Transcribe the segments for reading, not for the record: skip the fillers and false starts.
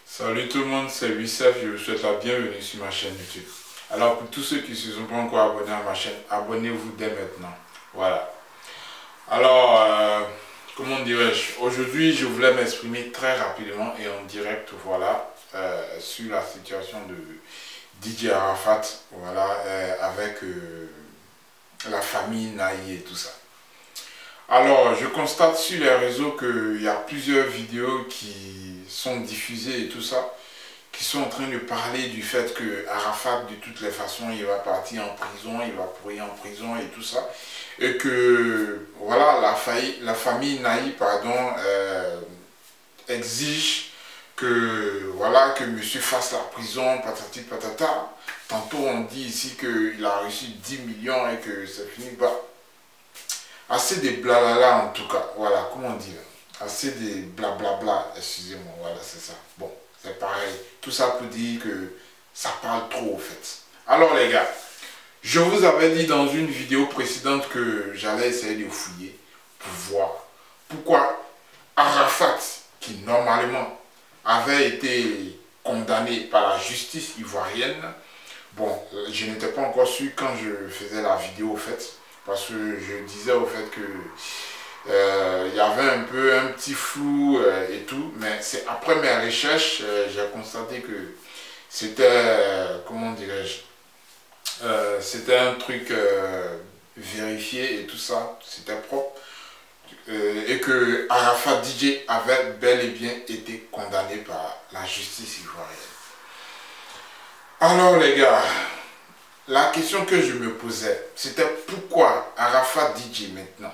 Salut tout le monde, c'est Youssef, je vous souhaite la bienvenue sur ma chaîne YouTube. Alors pour tous ceux qui ne se sont pas encore abonnés à ma chaîne, abonnez-vous dès maintenant. Voilà. Alors, comment dirais-je, aujourd'hui je voulais m'exprimer très rapidement et en direct, voilà, sur la situation de DJ Arafat, voilà, avec la famille Naï et tout ça. Alors, je constate sur les réseaux qu'il y a plusieurs vidéos qui sont diffusées et tout ça, qui sont en train de parler du fait que Arafat, de toutes les façons, il va partir en prison, il va pourrir en prison et tout ça. Et que, voilà, la famille Naï, pardon, exige que, voilà, que monsieur fasse la prison, patati patata. Tantôt, on dit ici qu'il a reçu 10 millions et que c'est fini. Bah, assez de blablabla en tout cas, voilà, comment dire, assez de blablabla, excusez-moi, voilà, c'est ça. Bon, c'est pareil, tout ça pour dire que ça parle trop au fait. Alors les gars, je vous avais dit dans une vidéo précédente que j'allais essayer de fouiller pour voir pourquoi Arafat, qui normalement avait été condamné par la justice ivoirienne, bon, je n'étais pas encore sûr quand je faisais la vidéo au fait, parce que je disais au fait que il y avait un petit flou et tout, mais c'est après mes recherches, j'ai constaté que c'était, comment dirais-je, c'était un truc vérifié et tout ça, c'était propre, et que Arafat DJ avait bel et bien été condamné par la justice ivoirienne. Alors les gars, la question que je me posais, c'était pourquoi Arafat DJ maintenant,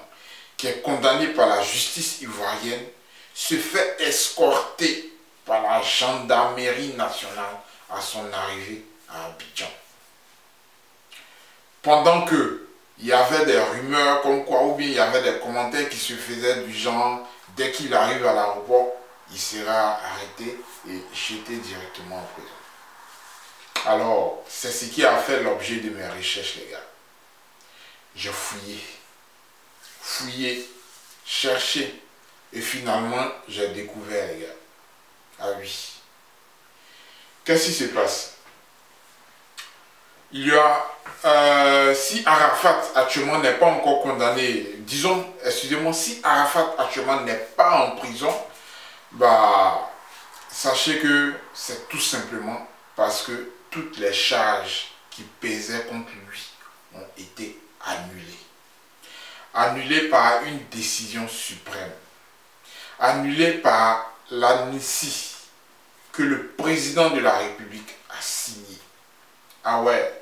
qui est condamné par la justice ivoirienne, se fait escorter par la gendarmerie nationale à son arrivée à Abidjan. Pendant que il y avait des rumeurs comme quoi, ou bien il y avait des commentaires qui se faisaient du genre, dès qu'il arrive à l'aéroport, il sera arrêté et jeté directement en prison. Alors, c'est ce qui a fait l'objet de mes recherches, les gars. J'ai fouillé, cherché, et finalement, j'ai découvert, les gars. Ah oui. Qu'est-ce qui se passe? Il y a, si Arafat actuellement n'est pas encore condamné, disons, excusez-moi, si Arafat actuellement n'est pas en prison, bah, sachez que c'est tout simplement parce que toutes les charges qui pesaient contre lui ont été annulées. Annulées par une décision suprême. Annulées par l'amnistie que le président de la République a signée. Ah ouais,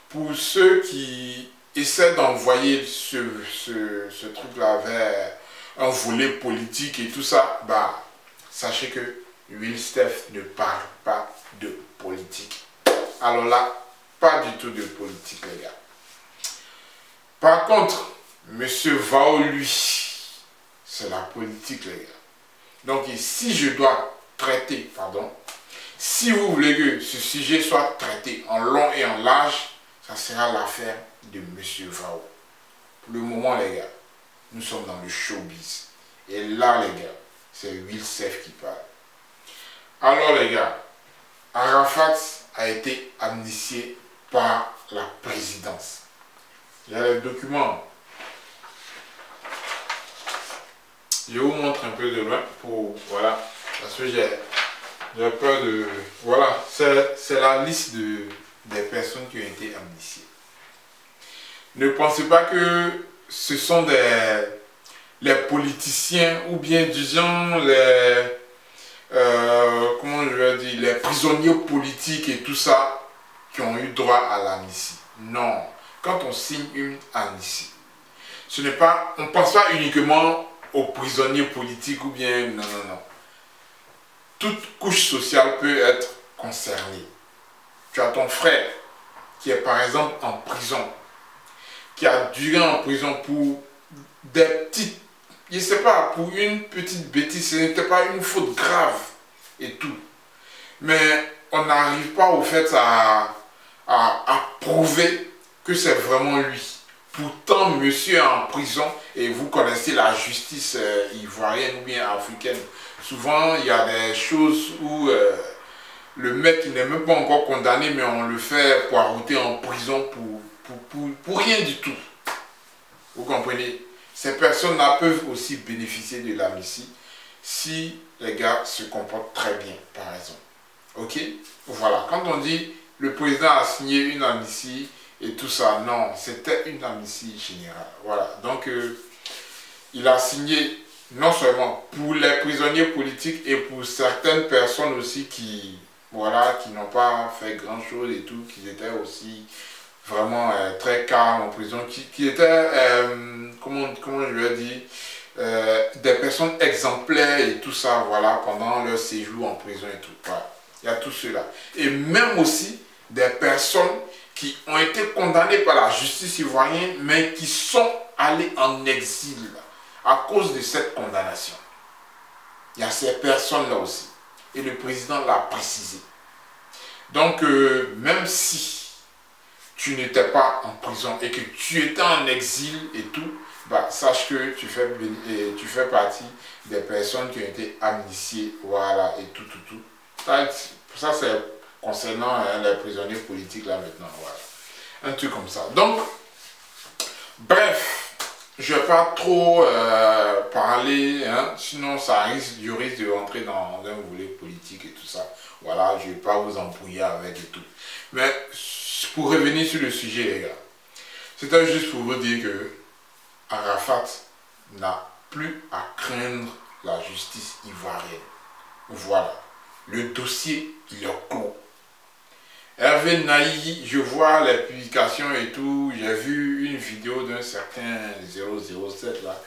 pour ceux qui essaient d'envoyer ce truc-là vers un volet politique et tout ça, bah, sachez que Will Steph ne parle pas de politique. Alors là, pas du tout de politique, les gars. Par contre, monsieur Vao, lui, c'est la politique, les gars. Donc, si je dois traiter, pardon, si vous voulez que ce sujet soit traité en long et en large, ça sera l'affaire de monsieur Vao. Pour le moment, les gars, nous sommes dans le showbiz. Et là, les gars, c'est Will Steph qui parle. Alors, les gars, Arafat a été amnistié par la présidence. Il y a les documents. Je vous montre un peu de loin pour, voilà, parce que j'ai peur de, voilà, c'est la liste des personnes qui ont été amnistiées. Ne pensez pas que ce sont les politiciens ou bien disons les comment je vais dire, les prisonniers politiques et tout ça qui ont eu droit à l'amnistie. Non. Quand on signe une amnistie, ce n'est pas, on ne pense pas uniquement aux prisonniers politiques ou bien, non, non, non. Toute couche sociale peut être concernée. Tu as ton frère qui est par exemple en prison, qui a duré en prison pour des petites, je ne sais pas, pour une petite bêtise, ce n'était pas une faute grave et tout. Mais on n'arrive pas au fait à prouver que c'est vraiment lui. Pourtant, monsieur est en prison et vous connaissez la justice ivoirienne ou bien africaine. Souvent, il y a des choses où le mec qui n'est même pas encore condamné, mais on le fait poireauter en prison pour rien du tout. Vous comprenez? Ces personnes-là peuvent aussi bénéficier de l'amnistie si les gars se comportent très bien, par exemple. Ok? Voilà. Quand on dit le président a signé une amnistie et tout ça, non, c'était une amnistie générale. Voilà. Donc, il a signé non seulement pour les prisonniers politiques et pour certaines personnes aussi qui, voilà, qui n'ont pas fait grand-chose et tout, qui étaient aussi vraiment très calmes en prison, qui étaient, comment je vais dire, des personnes exemplaires et tout ça, voilà, pendant leur séjour en prison et tout. Voilà. Il y a tout cela. Et même aussi des personnes qui ont été condamnées par la justice ivoirienne, mais qui sont allées en exil à cause de cette condamnation. Il y a ces personnes-là aussi. Et le président l'a précisé. Donc, même si tu n'étais pas en prison et que tu étais en exil et tout, bah, sache que tu fais partie des personnes qui ont été amnistiées, voilà, et tout. Ça c'est concernant les prisonniers politiques là maintenant, voilà. Un truc comme ça. Donc, bref, je ne vais pas trop parler, hein, sinon je risque de rentrer dans un volet politique et tout ça. Voilà, je ne vais pas vous embrouiller avec et tout. Mais pour revenir sur le sujet, les gars, c'était juste pour vous dire que Arafat n'a plus à craindre la justice ivoirienne. Voilà. Le dossier, il est clos. Hervé Naï, je vois les publications et tout. J'ai vu une vidéo d'un certain 007 là.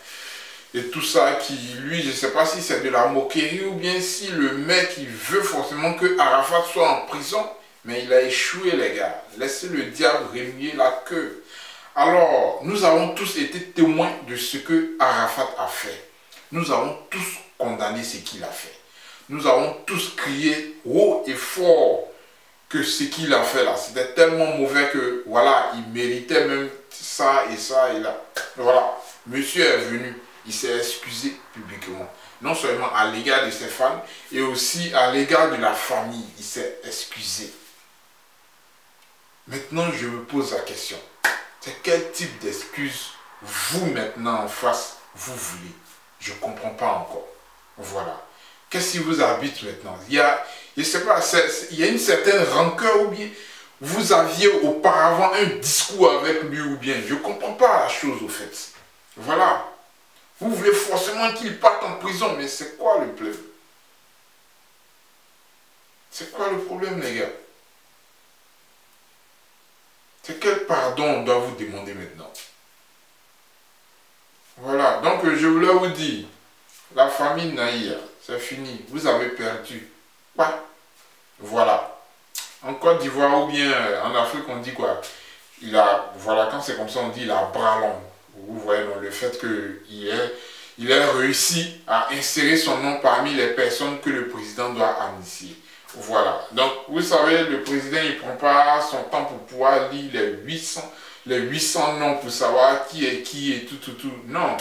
Et tout ça qui, lui, je ne sais pas si c'est de la moquerie ou bien si le mec, il veut forcément que Arafat soit en prison. Mais il a échoué, les gars. Laissez le diable remuer la queue. Alors, nous avons tous été témoins de ce que Arafat a fait. Nous avons tous condamné ce qu'il a fait. Nous avons tous crié haut et fort que ce qu'il a fait là, c'était tellement mauvais que, voilà, il méritait même ça et ça et là. Voilà, monsieur est venu, il s'est excusé publiquement. Non seulement à l'égard de ses fans, et aussi à l'égard de la famille, il s'est excusé. Maintenant, je me pose la question. C'est quel type d'excuse vous, maintenant, en face, vous voulez? Je ne comprends pas encore. Voilà. Qu'est-ce qui vous habite maintenant? Je ne sais pas, il y a une certaine rancœur ou bien vous aviez auparavant un discours avec lui ou bien. Je ne comprends pas la chose au fait. Voilà. Vous voulez forcément qu'il parte en prison, mais c'est quoi le problème? C'est quoi le problème, les gars? C'est quel pardon on doit vous demander maintenant? Voilà, donc je voulais vous dire, la famille Naïa, c'est fini, vous avez perdu. Ouais. Voilà. En Côte d'Ivoire ou bien en Afrique, on dit quoi? Voilà, quand c'est comme ça, on dit il a bras long. Vous voyez, donc, le fait qu'il ait réussi à insérer son nom parmi les personnes que le président doit amnistier. Voilà. Donc, vous savez, le président, il ne prend pas son temps pour pouvoir lire les 800 noms pour savoir qui est qui et tout. Non.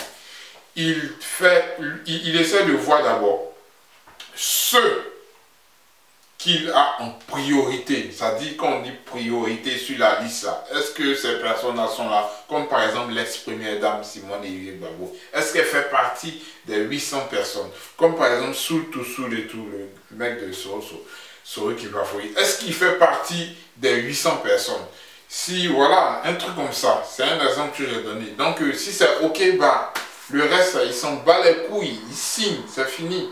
Il essaie de voir d'abord ceux qu'il a en priorité. Ça dit qu'on dit priorité sur la liste là. Est-ce que ces personnes-là sont là? Comme par exemple l'ex-première dame Simone Elie Gbagbo. Est-ce qu'elle fait partie des 800 personnes? Comme par exemple Soul et tout, le mec de Soro qui va fouiller. Est-ce qu'il fait partie des 800 personnes? Si, voilà, un truc comme ça. C'est un exemple que j'ai donné. Donc, si c'est OK, bah, le reste, il s'en bat les couilles. Il signe, c'est fini.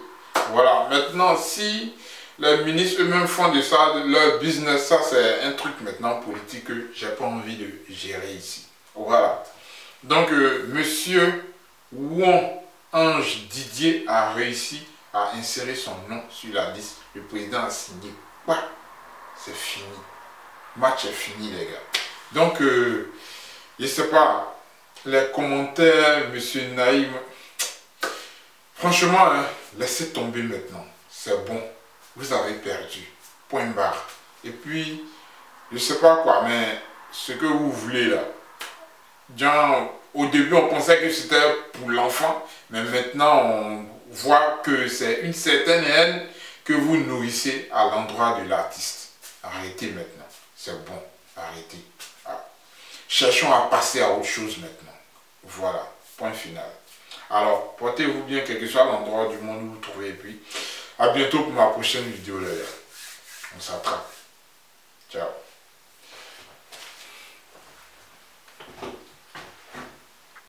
Voilà. Maintenant, si les ministres eux-mêmes font de ça, de leur business, ça c'est un truc maintenant politique que j'ai pas envie de gérer ici. Voilà. Donc, monsieur Won Ange Didier a réussi à insérer son nom sur la liste. Le président a signé. Ouais, c'est fini. Match est fini, les gars. Donc, je sais pas, les commentaires, monsieur Naïm, franchement, hein, laissez tomber maintenant. C'est bon. Vous avez perdu. Point barre. Et puis, je sais pas quoi, mais ce que vous voulez là. Genre, au début, on pensait que c'était pour l'enfant, mais maintenant, on voit que c'est une certaine haine que vous nourrissez à l'endroit de l'artiste. Arrêtez maintenant. C'est bon. Arrêtez. Ah. Cherchons à passer à autre chose maintenant. Voilà. Point final. Alors, portez-vous bien, quel que soit l'endroit du monde où vous vous trouvez. Et puis, à bientôt pour ma prochaine vidéo. On s'attrape.